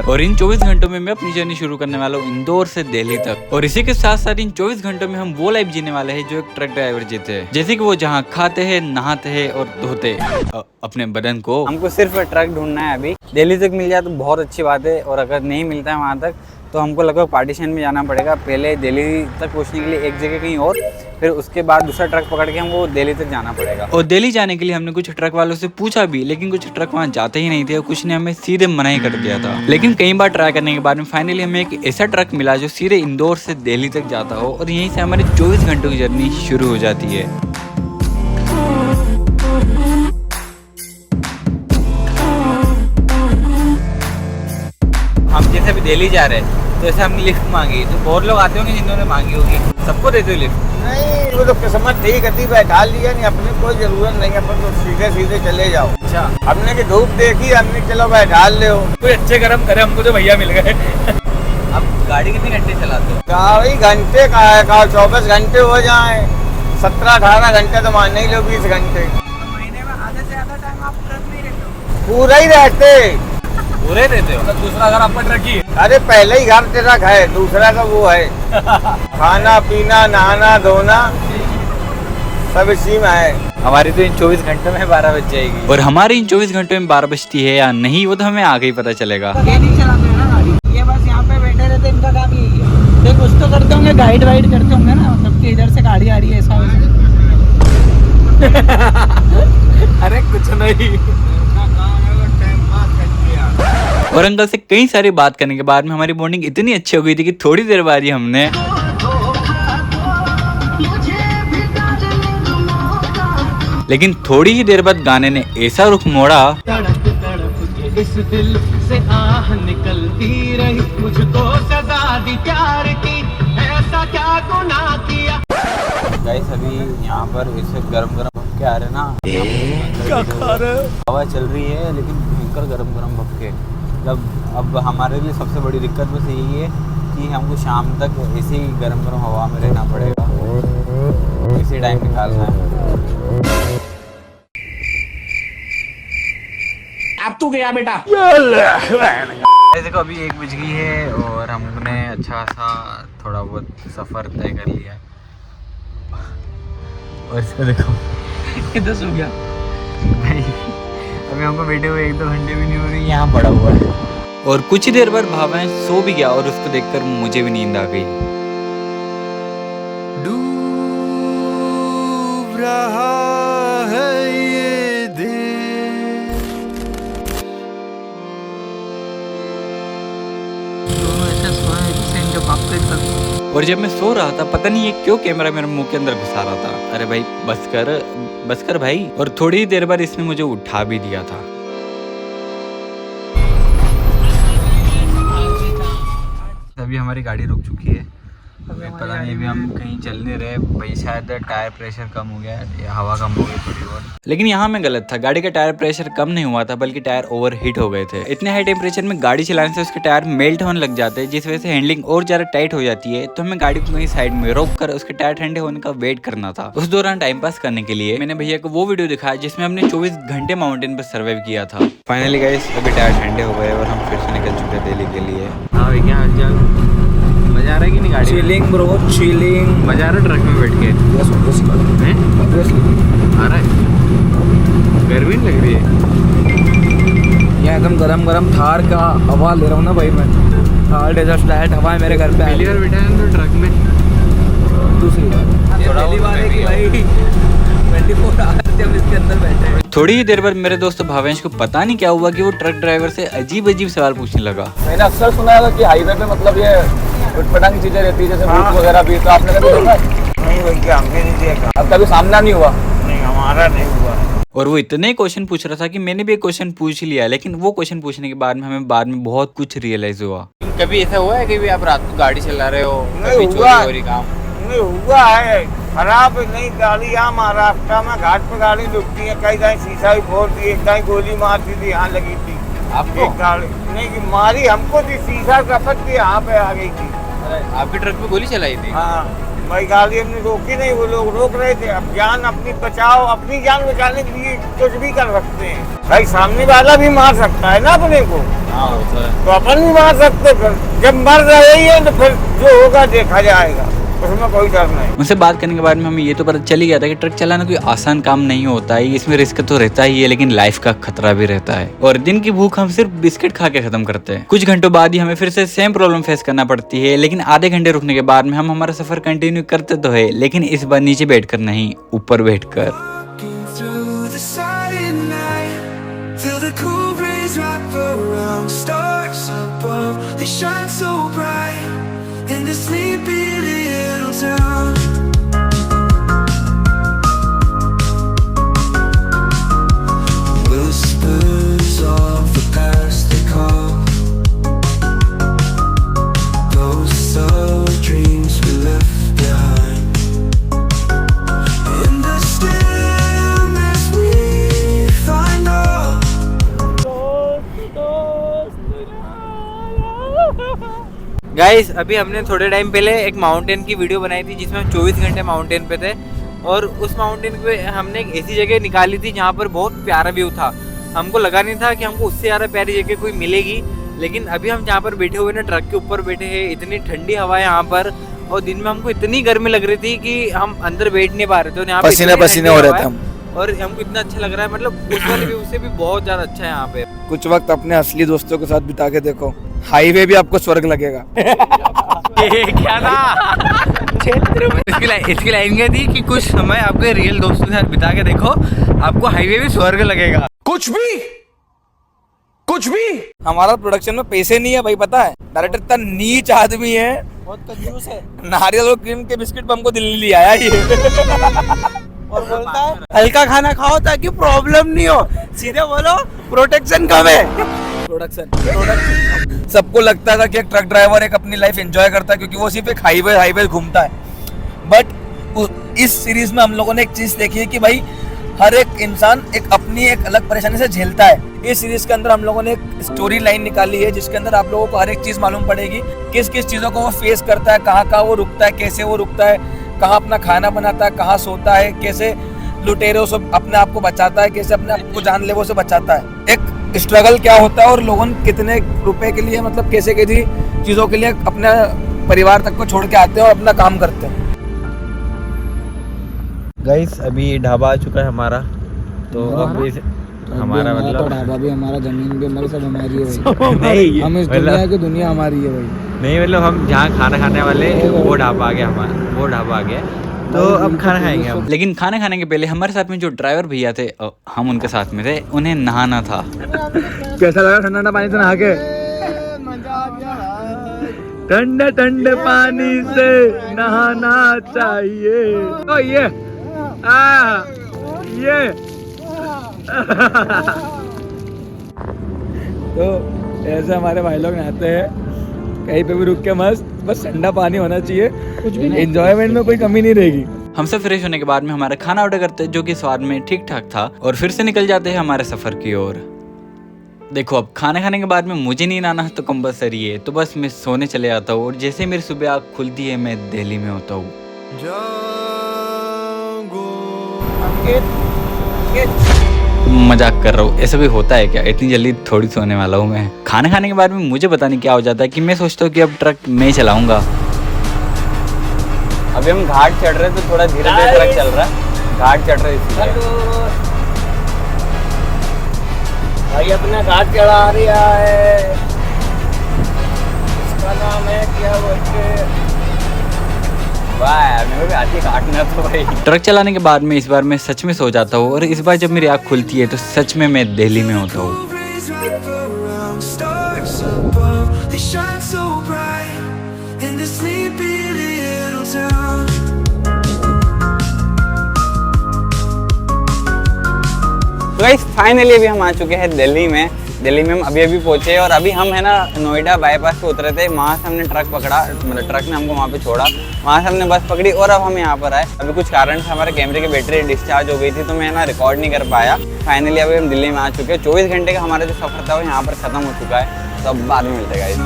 और इन 24 घंटों में मैं अपनी जर्नी शुरू करने वाला हूँ इंदौर से दिल्ली तक। और इसी के साथ साथ इन 24 घंटों में हम वो लाइफ जीने वाले हैं जो एक ट्रक ड्राइवर जीते हैं, जैसे कि वो जहाँ खाते हैं, नहाते हैं और धोते अपने बदन को। हमको सिर्फ ट्रक ढूंढना है। अभी दिल्ली तक मिल जाए तो बहुत अच्छी बात है, और अगर नहीं मिलता है वहाँ तक तो हमको लगभग पार्टीशन में जाना पड़ेगा। पहले दिल्ली तक पहुँचने के लिए एक जगह कहीं और, फिर उसके बाद दूसरा ट्रक पकड़ के हमको दिल्ली तक जाना पड़ेगा। और दिल्ली जाने के लिए हमने कुछ ट्रक वालों से पूछा भी, लेकिन कुछ ट्रक वहाँ जाते ही नहीं थे और कुछ ने हमें सीधे मना ही कर दिया था। लेकिन कई बार ट्राई करने के बाद में फाइनली हमें एक ऐसा ट्रक मिला जो सीधे इंदौर से दिल्ली तक जाता हो, और यहीं से हमारी 24 घंटों की जर्नी शुरू हो जाती है। हम जैसे अभी दिल्ली जा रहे हैं तो ऐसे हमने लिफ्ट मांगी, तो बहुत लोग आते होंगे जिन्होंने मांगी होगी। सबको देते हो लिफ्ट? नहीं, वो तो किस्मत ठीक है, बैठा लिया नहीं, अपने कोई जरूरत नहीं, अपन तो सीधे सीधे चले जाओ। अच्छा, हमने की धूप देखी, हमने चलो बैठा ले हो। कोई अच्छे गरम करे, हमको तो भैया मिल गए। अब गाड़ी कितने घंटे चलाते हो? भाई घंटे का है, 24 घंटे हो जाए, 17-18 घंटे तो मान नहीं लो, 20 घंटे। महीने में आधे से ज्यादा टाइम आप ट्रक में ही रहते हो? पूरा ही रहते। पूरे रहते हो? दूसरा घर आपका ट्रक ही है? अरे पहले ही घर ट्रक है, दूसरा का वो है। खाना पीना नहाना धोना सब इसी में है। हमारी तो इन 24 घंटों में 12 बज जाएगी। और हमारी इन 24 घंटों में 12 बजती है या नहीं, वो तो हमें आगे ही पता चलेगा। ये नहीं चलाते हैं ना गाड़ी, ये बस यहाँ पे बैठे रहते, इनका काम यही है। देख कुछ तो करते होंगे, गाइड वाइड करते होंगे ना, मतलब कि इधर से गाड़ी आ रही है ऐसा वैसा। अरे कुछ नहीं। और अंकल से कई सारी बात करने के बाद में हमारी बॉन्डिंग इतनी अच्छी हो गई थी कि थोड़ी देर बाद ही हमने लेकिन थोड़ी ही देर बाद गाने ने ऐसा रुख मोड़ा इस दिल से आह निकलती रही, मुझको सजा दी प्यार की, ऐसा क्या गुनाह किया। गाइस अभी यहाँ पर इसे गरम भक्के आ रहे ना, क्या खा रहे? हवा चल रही है लेकिन भयंकर गरम भक्के। मतलब अब हमारे लिए सबसे बड़ी दिक्कत बस यही है कि हमको शाम तक ऐसी गरम हवा में रहना पड़ेगा, इसी टाइम निकालना है। अब तू गया बेटा। देखो अभी 1 बज गई है और हमने अच्छा खासा थोड़ा बहुत सफ़र तय कर लिया है। और इसको देखो किधर सो गया भाई, अभी हमको बैठे हुए 1-2 घंटे भी नहीं हो रही, यहाँ पड़ा हुआ है। और कुछ ही देर बाद भावेश सो भी गया और उसको देखकर मुझे भी नींद आ गई। डूब रहा है ये दिल, और जब मैं सो रहा था पता नहीं ये क्यों कैमरा मेरे मुंह के अंदर घुसा रहा था। अरे भाई बस कर भाई। और थोड़ी ही देर बाद इसने मुझे उठा भी दिया था। अभी हमारी गाड़ी रुक चुकी है, अभी पता नहीं अभी हम कहीं चल नहीं रहे भाई, शायद टायर प्रेशर कम हो गया है या हवा कम हो गई थोड़ी और। लेकिन यहाँ मैं गलत था, गाड़ी का टायर प्रेशर कम नहीं हुआ था बल्कि टायर ओवर हीट हो गए थे। इतने हाई टेम्परेचर में गाड़ी चलाने से उसके टायर मेल्ट होने लग जाते हैं, जिस वजह से हैंडलिंग और ज्यादा टाइट हो जाती है। तो हमें गाड़ी को कहीं साइड में रोक कर उसके टायर ठंडे होने का वेट करना था। उस दौरान टाइम पास करने के लिए मैंने भैया को वो वीडियो दिखाया जिसमें हमने 24 घंटे माउंटेन पर सर्वाइव किया था। फाइनली गाइस अभी टायर ठंडे हो गए और हम फिर से निकल चुके हैं दिल्ली के लिए। हाँ भैया क्या हाल? मजा आ रहा है कि नहीं गाड़ी? Chilling bro chilling. मजा आ रहा है ट्रक में बैठ के? आ रहा है? गर्मी नहीं लग रही है? यहाँ एकदम गरम थार का हवा ले रहा हूँ ना भाई मैं। थार डेजर्ट फ्लैट हवा है मेरे घर पे। पहली बार बैठा है तो ट्रक में? दूसरी बार पहली बार है कि भाई 24 आवर्स जब इसके अंदर बैठे हैं। थोड़ी ही देर बाद मेरे दोस्त भावेश को पता नहीं क्या हुआ कि वो ट्रक ड्राइवर से अजीब सवाल पूछने लगा। मैंने अक्सर सुना है कि हाईवे पे मतलब ये उटपटांग चीजें रहती है, जैसे भूत वगैरह भी, तो आपने कभी देखा? नहीं भाई, हमने नहीं देखा। अब कभी सामना नहीं हुआ? नहीं, हमारा नहीं हुआ। और वो इतने क्वेश्चन पूछ रहा था कि मैंने भी एक क्वेश्चन पूछ लिया, लेकिन वो क्वेश्चन पूछने के बाद में हमें बाद में बहुत कुछ रियलाइज हुआ। कभी ऐसा हुआ है कि भी आप रात को गाड़ी चला रहे हो, नहीं कभी हुआ। चोरी काम? नहीं हुआ है, खराब नहीं गाड़ी। यहाँ महाराष्ट्र में घाट पे गाड़ी रुकती है, कई कहीं शीशा भी फोड़ दी, कहीं गोली मार दी थी, यहाँ लगी थी आपको? एक गाड़ी नहीं कि मारी हमको थी, शीशा रपट थी, यहाँ पे आ गई थी। आपके ट्रक में गोली चलाई थी? हाँ भाई गाड़ी हमने रोकी नहीं, वो लोग रोक रहे थे। अब जान अपनी बचाओ, अपनी जान बचाने के लिए कुछ भी कर सकते हैं भाई। सामने वाला भी मार सकता है ना अपने को, तो अपन भी मार सकते। फिर जब मर रहे ही है तो फिर जो होगा देखा जाएगा, उसमें कोई डर नहीं। उनसे बात करने के बाद में हमें ये तो पता चल ही गया था कि ट्रक चलाना कोई आसान काम नहीं होता है। इसमें रिस्क तो रहता ही है, लेकिन लाइफ का खतरा भी रहता है। और दिन की भूख हम सिर्फ बिस्किट खा के खत्म करते हैं। कुछ घंटों बाद ही हमें फिर से सेम प्रॉब्लम फेस करना पड़ती है, लेकिन आधे घंटे रुकने के बाद में हम हमारा सफर कंटिन्यू करते तो है, लेकिन इस बार नीचे बैठकर नहीं, ऊपर बैठकर। through the silent night, feel the cool breeze wrap around. Stars above, they shine so bright in the sleepy little town. Whispers of the past they call, ghosts of dreams we left behind. In the stillness we find all. Guys अभी हमने थोड़े time पहले एक mountain की video बनाई थी जिसमें हम 24 घंटे माउंटेन पे थे, और उस माउंटेन पे हमने एक ऐसी जगह निकाली थी जहाँ पर बहुत प्यारा व्यू था। हमको लगा नहीं था कि हमको उससे ज़्यादा प्यारी जगह कोई मिलेगी, लेकिन अभी हम जहाँ पर बैठे हुए ना, ट्रक के ऊपर बैठे हैं, इतनी ठंडी हवा है यहाँ पर, और दिन में हमको इतनी गर्मी लग रही थी कि हम अंदर बैठ नहीं पा रहे थे। और यहाँ पसीने पसीने हो रहे थे हम, और हमको इतना अच्छा लग रहा है, मतलब उस वाले व्यू से भी बहुत ज़्यादा अच्छा है यहाँ पे। कुछ वक्त अपने असली दोस्तों के साथ बिता के देखो, हाईवे भी आपको स्वर्ग लगेगा। क्या था इसकी लाइन क्या थी कि कुछ समय आपके रियल दोस्तों के साथ बिता के देखो, आपको हाईवे भी स्वर्ग लगेगा। कुछ भी हमारा प्रोडक्शन में पैसे नहीं है भाई, पता है। डायरेक्टर इतना नीच आदमी है, बहुत कंजूस है। नारियल और क्रीम के बिस्किट पे हमको दिल्ली ले आया ये। और बोलता है हल्का खाना खाओ ताकि प्रॉब्लम नहीं हो। सीधे बोलो प्रोटेक्शन कम है। प्रोडक्शन सबको लगता था कि एक ट्रक ड्राइवर एक अपनी लाइफ एंजॉय करता है क्योंकि वो सिर्फ एक हाईवे घूमता है, बट इस सीरीज में हम लोगों ने एक चीज देखी है कि भाई हर एक इंसान एक अपनी एक अलग परेशानी से झेलता है। इस सीरीज के अंदर हम लोगों ने एक स्टोरी लाइन निकाली है जिसके अंदर आप लोगों को हर एक चीज मालूम पड़ेगी, किस किस चीजों को वो फेस करता है, कहाँ वो रुकता है, कैसे वो रुकता है, कहाँ अपना खाना बनाता है, कहाँ सोता है, कैसे लुटेरों से अपने आप को बचाता है, कैसे अपने आप को जानलेवों से बचाता है, एक स्ट्रगल क्या होता है और लोगों कितने रुपए के लिए मतलब कैसे कैसी चीजों के लिए अपने परिवार तक को छोड़ के आते हैं और अपना काम करते हैं। गाइस अभी ढाबा आ चुका है हमारा, तो अब इस हमारा मतलब ढाबा भी हमारा, जमीन भी हमारी, सब हमारी है नहीं, हम इस दुनिया की दुनिया हमारी है भाई। नहीं मतलब हम जहाँ खाना खाने वाले वो ढाबा आ गया हमारा, वो ढाबा आ गया, तो अब खाना खाएंगे हम। लेकिन खाना खाने के पहले हमारे साथ में जो ड्राइवर भैया थे, हम उनके साथ में थे, उन्हें नहाना था। कैसा लगा ठंडा ठंडा पानी से नहा के? ठंडे ठंडे पानी से नहाना चाहिए। ओ ये तो ऐसे हमारे भाई लोग नहाते हैं, कहीं पे भी रुक के मस्त, बस ठंडा पानी होना चाहिए, कुछ भी एंजॉयमेंट में कोई कमी नहीं रहेगी। हम सब फ्रेश होने के बाद में हमारा खाना ऑर्डर करते हैं जो कि स्वाद में ठीक ठाक था, और फिर से निकल जाते हैं हमारे सफर की ओर। देखो अब खाना खाने के बाद में मुझे नींद आना तो कंपलसरी है, तो बस मैं सोने चले जाता हूँ, और जैसे मेरी सुबह आँख खुलती है मैं दिल्ली में होता हूँ। मजाक कर रहा हूँ, ऐसा भी होता है क्या? इतनी जल्दी थोड़ी सोने वाला हूँ मैं। खाना खाने के बाद में मुझे पता नहीं क्या हो जाता है कि मैं सोचता हूँ कि अब ट्रक मैं चलाऊंगा। अभी हम घाट चढ़ रहे तो थोड़ा धीरे धीरे ट्रक चल रहा है, घाट चढ़ रहे इसलिए। भाई अपना घाट चढ़ा रहा है, इसका नाम है क्या बोलते? वाह यार, मेरे को भी आती है काटना तो भाई। ट्रक चलाने के बाद में इस बार मैं सच में सो जाता हूँ, और इस बार जब मेरी आँख खुलती है तो सच में मैं दिल्ली में होता हूँ। तो गाइस फाइनली अभी हम आ चुके हैं दिल्ली में। दिल्ली में हम अभी पहुंचे, और अभी हम है ना नोएडा बाईपास पे उतरे थे, वहाँ से हमने ट्रक पकड़ा, मतलब ट्रक ने हमको वहाँ पे छोड़ा, वहाँ से हमने बस पकड़ी, और अब हम यहाँ पर आए। अभी कुछ कारण से हमारे कैमरे की बैटरी डिस्चार्ज हो गई थी, तो मैं ना रिकॉर्ड नहीं कर पाया। फाइनली अभी हम दिल्ली में आ चुके हैं। 24 घंटे का हमारा जो सफ़र था वो यहाँ पर ख़त्म हो चुका है, तो अब बाद में मिलते गाइस।